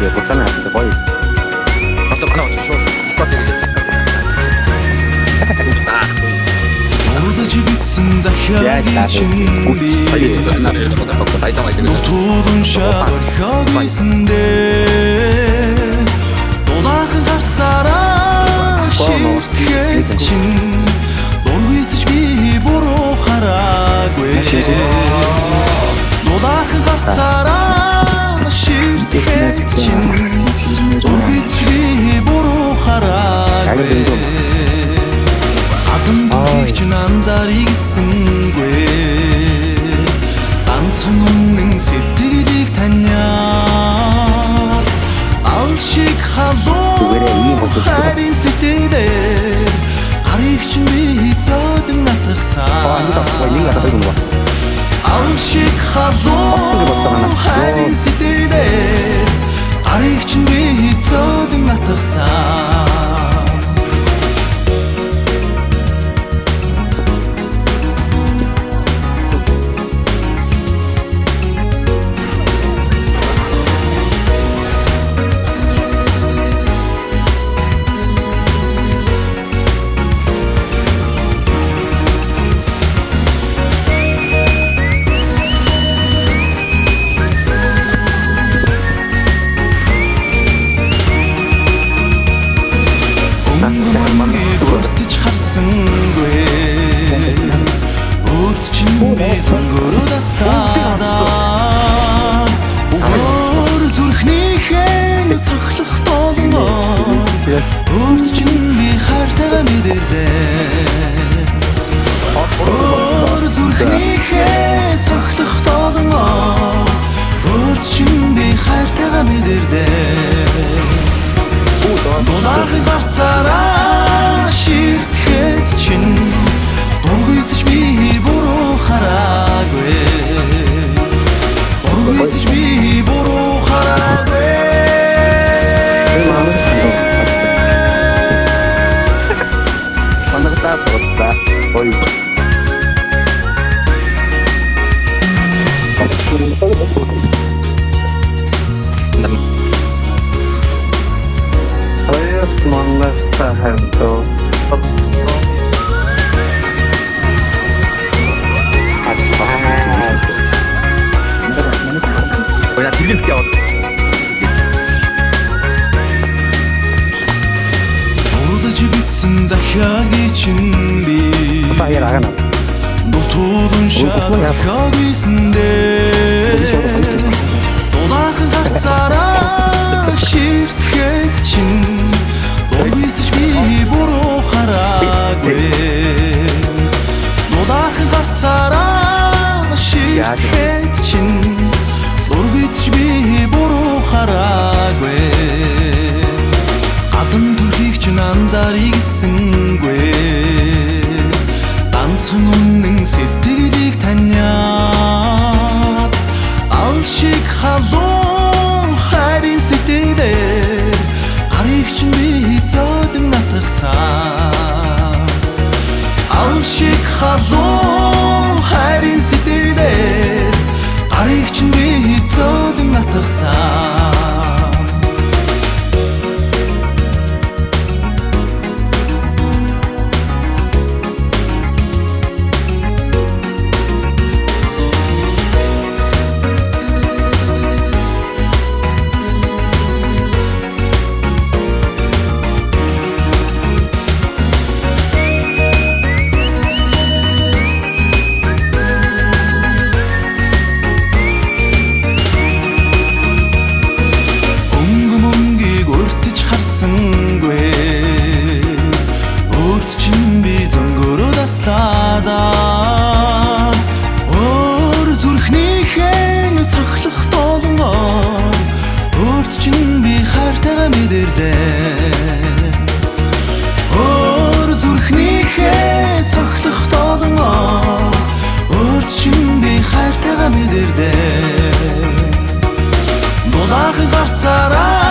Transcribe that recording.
이게 못하면 안 돼, 거의. 어떤 하나 어쩌 쇼 Урдж битсэн захиагийн чинби Нутуудан шаад орхиог ийсэндээ Дулаахан гарцаараа ширтгэхэд чин Дургүйцэж би буруу хараагүй Дулаахан гарцаараа ширтгэхэд чин Дургүйцэж би буруу хараагүй Адамдыг чинь анзаарыг гисэнгүй Ганцхан өмнө сэтгэлийг таниад Алшиг халуун хайрын сэтгэлээр Харийг чинь би зөөлөн натгасан Алшиг халуун хайрын сэтгэлээр Харийг чинь би зөөлөн натгасан Өөртөж харсангүй Өөрт чинь би зөнгөрөө дастадаа Өөр зүрхнийхэн цохлох толгоо Өөрт чинь би хайртайгаа мэдээлээ Өөр зүрхнийхэн цохлох толгоо Өөрт чинь би хайртайгаа мэдээлээ Дулаахан гарцаараа ширтгэхэд чин Дургүйцэж би буруу хараагүй Дургүйцэж би буруу хараагүй Манагтаа болтаа. Ой. Managtаа хэмтөө. 뭐야 딜린 스키야 Урдж битсэн захиагийн чинби Баяр агана. Нутуудан шаад орхиог ийсэндээ Дулаахан гарцаараа ширтгэхэд чин Дургүйцэж би буруу хараагүй Дулаахан гарцаараа ширтгэхэд чин Дургүйцэж би буруу хараагүй Гадан төрхийг чинь анзаарыг гисэнгүй Ганцхан өмнө сэтгэлийг таниад Алшиг халуун хайрын сэтгэлээр Харийг чинь би зөөлөн натгасан Алшиг халуун хайрын сэтгэлээр Харийг чинь би зөөлөн натгасан Өөрт чинь би зөнгөрөө дастадаа Өөр зүрхнийхэн цохлох толгоо Өөрт чинь би хайртайгаа мэдээлээ Өөр зүрхнийхэн цохлох толгоо Өөрт чинь би хайртайгаа мэдээлээ Дулаахан гарцаараа